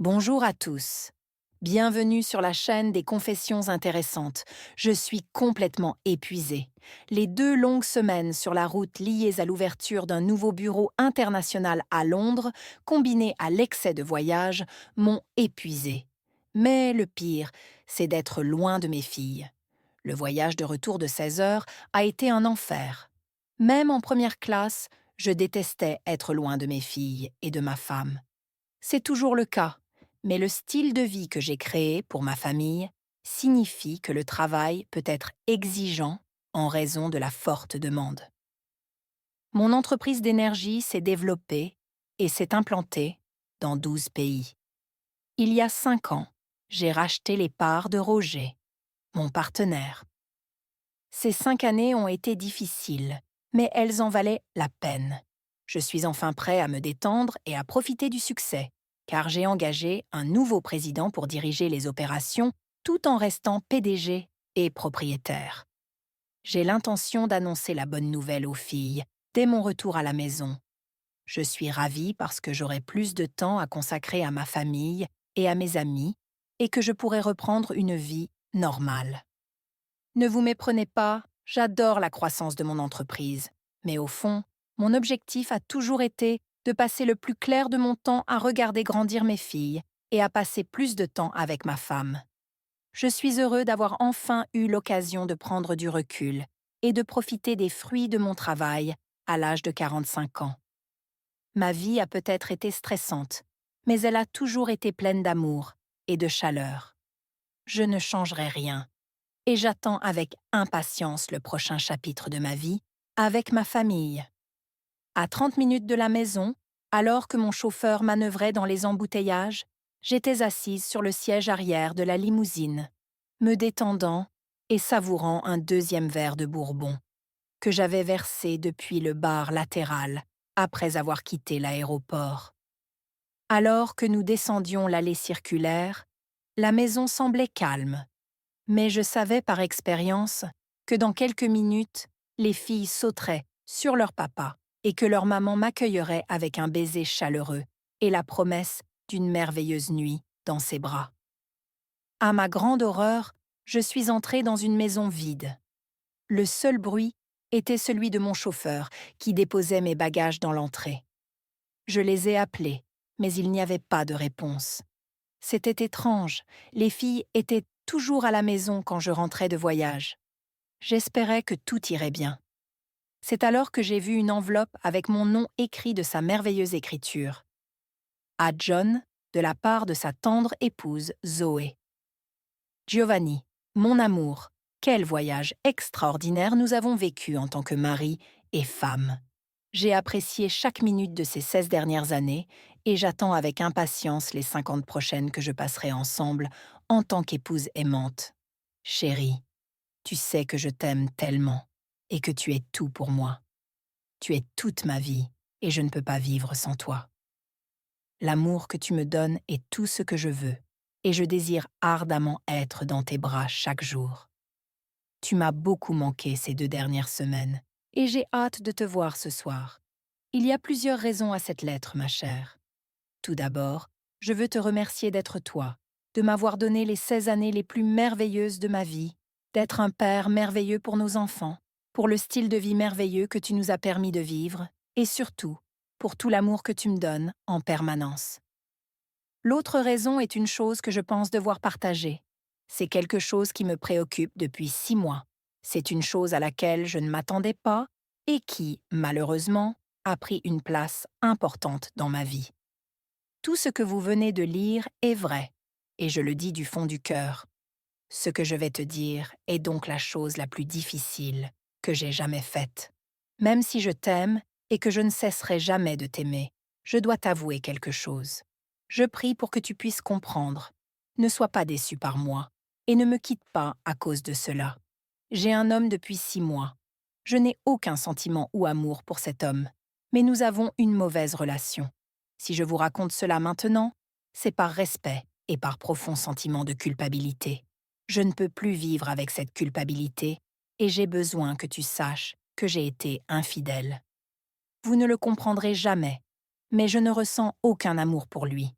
Bonjour à tous. Bienvenue sur la chaîne des confessions intéressantes. Je suis complètement épuisée. Les 2 longues semaines sur la route liées à l'ouverture d'un nouveau bureau international à Londres, combinées à l'excès de voyage, m'ont épuisée. Mais le pire, c'est d'être loin de mes filles. Le voyage de retour de 16 heures a été un enfer. Même en première classe, je détestais être loin de mes filles et de ma femme. C'est toujours le cas, mais le style de vie que j'ai créé pour ma famille signifie que le travail peut être exigeant en raison de la forte demande. Mon entreprise d'énergie s'est développée et s'est implantée dans 12 pays. Il y a 5 ans, j'ai racheté les parts de Roger, mon partenaire. Ces 5 années ont été difficiles, mais elles en valaient la peine. Je suis enfin prêt à me détendre et à profiter du succès, car j'ai engagé un nouveau président pour diriger les opérations tout en restant PDG et propriétaire. J'ai l'intention d'annoncer la bonne nouvelle aux filles dès mon retour à la maison. Je suis ravie parce que j'aurai plus de temps à consacrer à ma famille et à mes amis et que je pourrai reprendre une vie normale. Ne vous méprenez pas, j'adore la croissance de mon entreprise. Mais au fond, mon objectif a toujours été de passer le plus clair de mon temps à regarder grandir mes filles et à passer plus de temps avec ma femme. Je suis heureux d'avoir enfin eu l'occasion de prendre du recul et de profiter des fruits de mon travail à l'âge de 45 ans. Ma vie a peut-être été stressante, mais elle a toujours été pleine d'amour et de chaleur. Je ne changerai rien et j'attends avec impatience le prochain chapitre de ma vie avec ma famille. À 30 minutes de la maison, alors que mon chauffeur manœuvrait dans les embouteillages, j'étais assise sur le siège arrière de la limousine, me détendant et savourant un deuxième verre de bourbon, que j'avais versé depuis le bar latéral après avoir quitté l'aéroport. Alors que nous descendions l'allée circulaire, la maison semblait calme. Mais je savais par expérience que dans quelques minutes, les filles sauteraient sur leur papa et que leur maman m'accueillerait avec un baiser chaleureux et la promesse d'une merveilleuse nuit dans ses bras. À ma grande horreur, je suis entrée dans une maison vide. Le seul bruit était celui de mon chauffeur qui déposait mes bagages dans l'entrée. Je les ai appelés, mais il n'y avait pas de réponse. C'était étrange, les filles étaient toujours à la maison quand je rentrais de voyage. J'espérais que tout irait bien. C'est alors que j'ai vu une enveloppe avec mon nom écrit de sa merveilleuse écriture. À John, de la part de sa tendre épouse Zoé. Giovanni, mon amour, quel voyage extraordinaire nous avons vécu en tant que mari et femme. J'ai apprécié chaque minute de ces 16 dernières années et j'attends avec impatience les 50 prochaines que je passerai ensemble en tant qu'épouse aimante. Chérie, tu sais que je t'aime tellement et que tu es tout pour moi. Tu es toute ma vie et je ne peux pas vivre sans toi. L'amour que tu me donnes est tout ce que je veux et je désire ardemment être dans tes bras chaque jour. Tu m'as beaucoup manqué ces 2 dernières semaines et j'ai hâte de te voir ce soir. Il y a plusieurs raisons à cette lettre, ma chère. Tout d'abord, je veux te remercier d'être toi, de m'avoir donné les 16 années les plus merveilleuses de ma vie, d'être un père merveilleux pour nos enfants, pour le style de vie merveilleux que tu nous as permis de vivre, et surtout, pour tout l'amour que tu me donnes en permanence. L'autre raison est une chose que je pense devoir partager. C'est quelque chose qui me préoccupe depuis 6 mois. C'est une chose à laquelle je ne m'attendais pas et qui, malheureusement, a pris une place importante dans ma vie. Tout ce que vous venez de lire est vrai, et je le dis du fond du cœur. Ce que je vais te dire est donc la chose la plus difficile que j'ai jamais faite. Même si je t'aime et que je ne cesserai jamais de t'aimer, je dois t'avouer quelque chose. Je prie pour que tu puisses comprendre. Ne sois pas déçu par moi, et ne me quitte pas à cause de cela. J'ai un homme depuis 6 mois. Je n'ai aucun sentiment ou amour pour cet homme, mais nous avons une mauvaise relation. Si je vous raconte cela maintenant, c'est par respect et par profond sentiment de culpabilité. Je ne peux plus vivre avec cette culpabilité et j'ai besoin que tu saches que j'ai été infidèle. Vous ne le comprendrez jamais, mais je ne ressens aucun amour pour lui.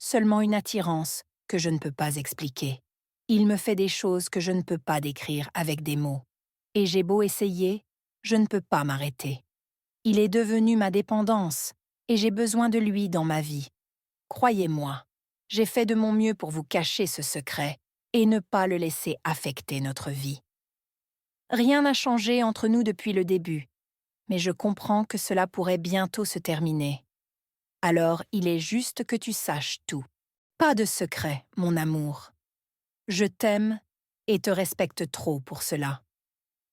seulement une attirance que je ne peux pas expliquer. Il me fait des choses que je ne peux pas décrire avec des mots. Et j'ai beau essayer, je ne peux pas m'arrêter. Il est devenu ma dépendance, et j'ai besoin de lui dans ma vie. Croyez-moi, j'ai fait de mon mieux pour vous cacher ce secret et ne pas le laisser affecter notre vie. Rien n'a changé entre nous depuis le début, mais je comprends que cela pourrait bientôt se terminer. Alors il est juste que tu saches tout. Pas de secret, mon amour. Je t'aime et te respecte trop pour cela.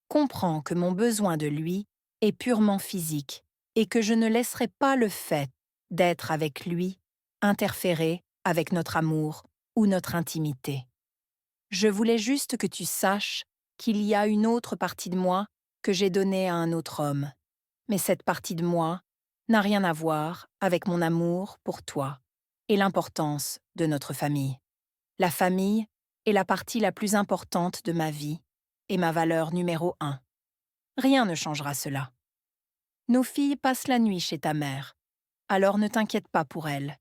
Comprends que mon besoin de lui est purement physique et que je ne laisserai pas le fait d'être avec lui interférer avec notre amour ou notre intimité. Je voulais juste que tu saches qu'il y a une autre partie de moi que j'ai donnée à un autre homme. Mais cette partie de moi n'a rien à voir avec mon amour pour toi et l'importance de notre famille. La famille est la partie la plus importante de ma vie et ma valeur numéro 1. Rien ne changera cela. Nos filles passent la nuit chez ta mère, alors ne t'inquiète pas pour elles,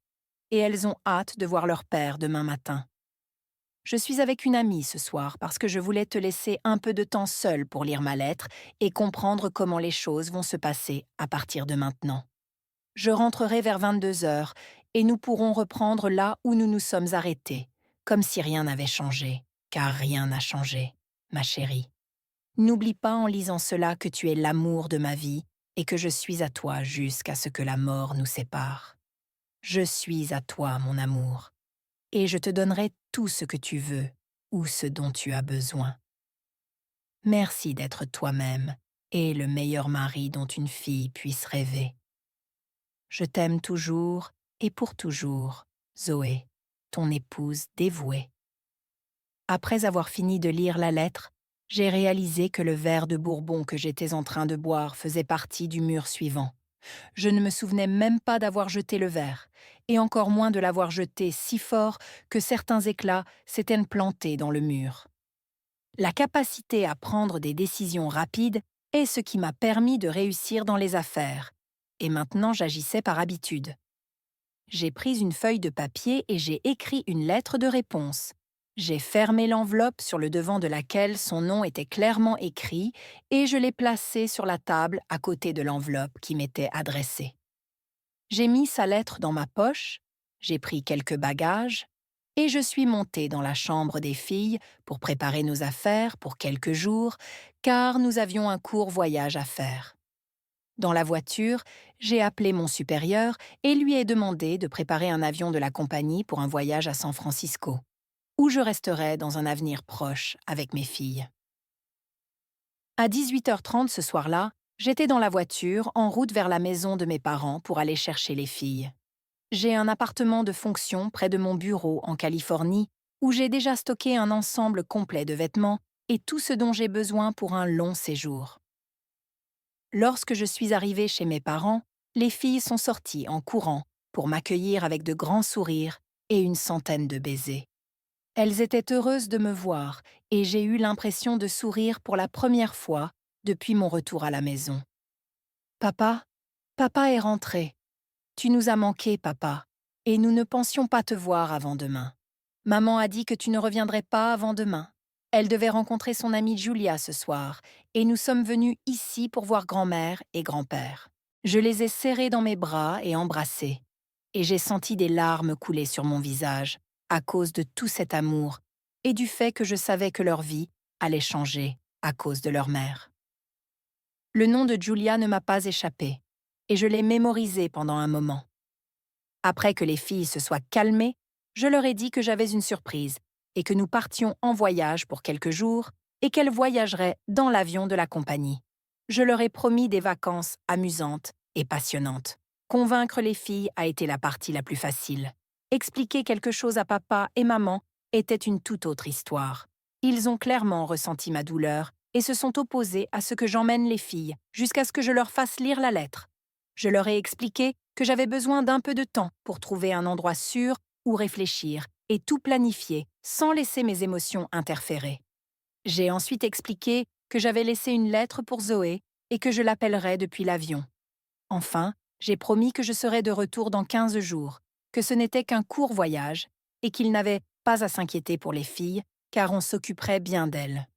et elles ont hâte de voir leur père demain matin. Je suis avec une amie ce soir parce que je voulais te laisser un peu de temps seule pour lire ma lettre et comprendre comment les choses vont se passer à partir de maintenant. Je rentrerai vers 22 heures et nous pourrons reprendre là où nous nous sommes arrêtés, comme si rien n'avait changé, car rien n'a changé, ma chérie. N'oublie pas en lisant cela que tu es l'amour de ma vie et que je suis à toi jusqu'à ce que la mort nous sépare. Je suis à toi, mon amour, et je te donnerai tout ce que tu veux ou ce dont tu as besoin. Merci d'être toi-même et le meilleur mari dont une fille puisse rêver. Je t'aime toujours et pour toujours, Zoé, ton épouse dévouée. Après avoir fini de lire la lettre, j'ai réalisé que le verre de Bourbon que j'étais en train de boire faisait partie du mur suivant. Je ne me souvenais même pas d'avoir jeté le verre, et encore moins de l'avoir jeté si fort que certains éclats s'étaient plantés dans le mur. La capacité à prendre des décisions rapides est ce qui m'a permis de réussir dans les affaires, et maintenant j'agissais par habitude. J'ai pris une feuille de papier et j'ai écrit une lettre de réponse. J'ai fermé l'enveloppe sur le devant de laquelle son nom était clairement écrit et je l'ai placée sur la table à côté de l'enveloppe qui m'était adressée. J'ai mis sa lettre dans ma poche, j'ai pris quelques bagages et je suis montée dans la chambre des filles pour préparer nos affaires pour quelques jours, car nous avions un court voyage à faire. Dans la voiture, j'ai appelé mon supérieur et lui ai demandé de préparer un avion de la compagnie pour un voyage à San Francisco, où je resterai dans un avenir proche avec mes filles. À 18h30 ce soir-là, j'étais dans la voiture en route vers la maison de mes parents pour aller chercher les filles. J'ai un appartement de fonction près de mon bureau en Californie où j'ai déjà stocké un ensemble complet de vêtements et tout ce dont j'ai besoin pour un long séjour. Lorsque je suis arrivée chez mes parents, les filles sont sorties en courant pour m'accueillir avec de grands sourires et une centaine de baisers. Elles étaient heureuses de me voir et j'ai eu l'impression de sourire pour la première fois depuis mon retour à la maison. « Papa, papa est rentré. Tu nous as manqué, papa, et nous ne pensions pas te voir avant demain. Maman a dit que tu ne reviendrais pas avant demain. Elle devait rencontrer son amie Julia ce soir, et nous sommes venus ici pour voir grand-mère et grand-père. Je les ai serrés dans mes bras et embrassés, et j'ai senti des larmes couler sur mon visage à cause de tout cet amour et du fait que je savais que leur vie allait changer à cause de leur mère. Le nom de Julia ne m'a pas échappé, et je l'ai mémorisé pendant un moment. Après que les filles se soient calmées, je leur ai dit que j'avais une surprise et que nous partions en voyage pour quelques jours et qu'elles voyageraient dans l'avion de la compagnie. Je leur ai promis des vacances amusantes et passionnantes. Convaincre les filles a été la partie la plus facile. Expliquer quelque chose à papa et maman était une toute autre histoire. Ils ont clairement ressenti ma douleur et se sont opposés à ce que j'emmène les filles jusqu'à ce que je leur fasse lire la lettre. Je leur ai expliqué que j'avais besoin d'un peu de temps pour trouver un endroit sûr où réfléchir et tout planifier sans laisser mes émotions interférer. J'ai ensuite expliqué que j'avais laissé une lettre pour Zoé et que je l'appellerais depuis l'avion. Enfin, j'ai promis que je serais de retour dans 15 jours que ce n'était qu'un court voyage et qu'il n'avait pas à s'inquiéter pour les filles, car on s'occuperait bien d'elles.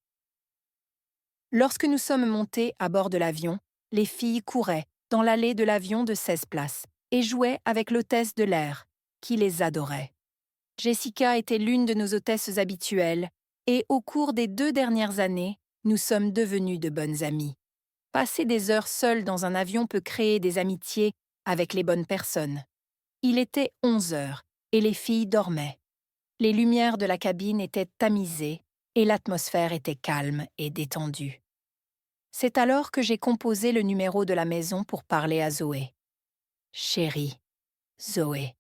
Lorsque nous sommes montés à bord de l'avion, les filles couraient dans l'allée de l'avion de 16 places et jouaient avec l'hôtesse de l'air, qui les adorait. Jessica était l'une de nos hôtesses habituelles et au cours des 2 dernières années, nous sommes devenues de bonnes amies. Passer des heures seules dans un avion peut créer des amitiés avec les bonnes personnes. Il était 11 heures et les filles dormaient. Les lumières de la cabine étaient tamisées et l'atmosphère était calme et détendue. C'est alors que j'ai composé le numéro de la maison pour parler à Zoé. « Chérie, Zoé,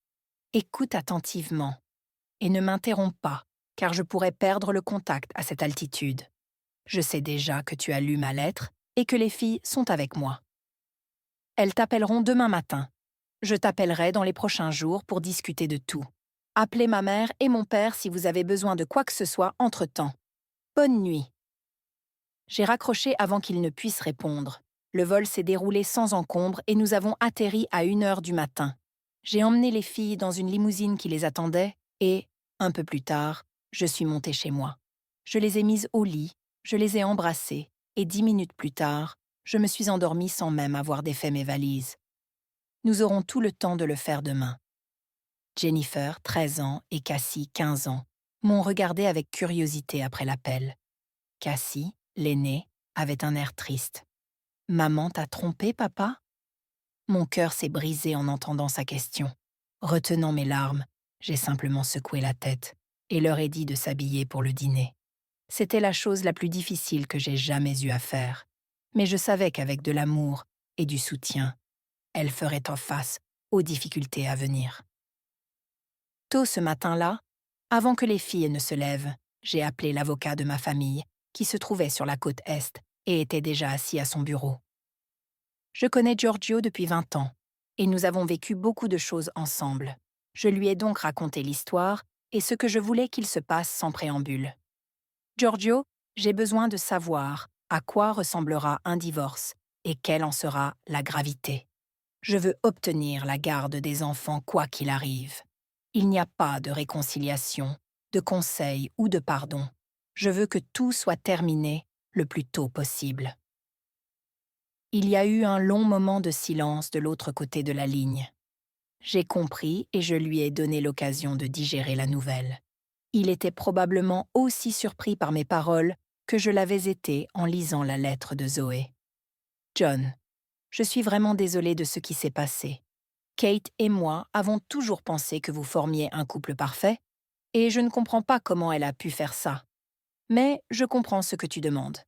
écoute attentivement et ne m'interromps pas, car je pourrais perdre le contact à cette altitude. Je sais déjà que tu as lu ma lettre et que les filles sont avec moi. Elles t'appelleront demain matin. Je t'appellerai dans les prochains jours pour discuter de tout. Appelez ma mère et mon père si vous avez besoin de quoi que ce soit entre-temps. Bonne nuit. » J'ai raccroché avant qu'il ne puisse répondre. Le vol s'est déroulé sans encombre et nous avons atterri à 1 heure du matin. J'ai emmené les filles dans une limousine qui les attendait et, un peu plus tard, je suis montée chez moi. Je les ai mises au lit, je les ai embrassées et 10 minutes plus tard, je me suis endormie sans même avoir défait mes valises. Nous aurons tout le temps de le faire demain. Jennifer, 13 ans, et Cassie, 15 ans, m'ont regardé avec curiosité après l'appel. Cassie, l'aînée, avait un air triste. « Maman t'a trompé, papa ?» Mon cœur s'est brisé en entendant sa question. Retenant mes larmes, j'ai simplement secoué la tête et leur ai dit de s'habiller pour le dîner. C'était la chose la plus difficile que j'ai jamais eu à faire. Mais je savais qu'avec de l'amour et du soutien, elles feraient en face aux difficultés à venir. Tôt ce matin-là, avant que les filles ne se lèvent, j'ai appelé l'avocat de ma famille, qui se trouvait sur la côte Est et était déjà assis à son bureau. Je connais Giorgio depuis 20 ans, et nous avons vécu beaucoup de choses ensemble. Je lui ai donc raconté l'histoire et ce que je voulais qu'il se passe sans préambule. « Giorgio, j'ai besoin de savoir à quoi ressemblera un divorce et quelle en sera la gravité. Je veux obtenir la garde des enfants quoi qu'il arrive. Il n'y a pas de réconciliation, de conseil ou de pardon. Je veux que tout soit terminé le plus tôt possible. » Il y a eu un long moment de silence de l'autre côté de la ligne. J'ai compris et je lui ai donné l'occasion de digérer la nouvelle. Il était probablement aussi surpris par mes paroles que je l'avais été en lisant la lettre de Zoé. « John, je suis vraiment désolée de ce qui s'est passé. Kate et moi avons toujours pensé que vous formiez un couple parfait, et je ne comprends pas comment elle a pu faire ça. Mais je comprends ce que tu demandes.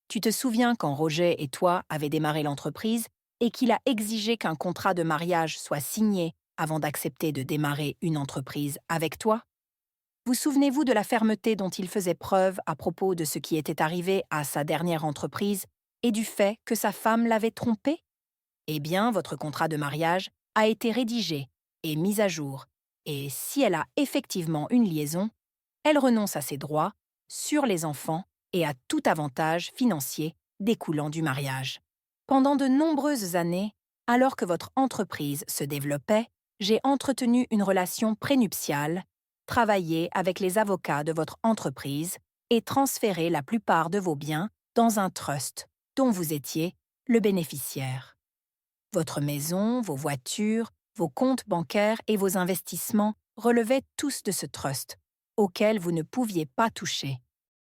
Tu te souviens quand Roger et toi avez démarré l'entreprise et qu'il a exigé qu'un contrat de mariage soit signé avant d'accepter de démarrer une entreprise avec toi? Vous souvenez-vous de la fermeté dont il faisait preuve à propos de ce qui était arrivé à sa dernière entreprise et du fait que sa femme l'avait trompé? Eh bien, votre contrat de mariage a été rédigé et mis à jour, et si elle a effectivement une liaison, elle renonce à ses droits sur les enfants et à tout avantage financier découlant du mariage. Pendant de nombreuses années, alors que votre entreprise se développait, j'ai entretenu une relation prénuptiale, travaillé avec les avocats de votre entreprise et transféré la plupart de vos biens dans un trust dont vous étiez le bénéficiaire. Votre maison, vos voitures, vos comptes bancaires et vos investissements relevaient tous de ce trust, auquel vous ne pouviez pas toucher.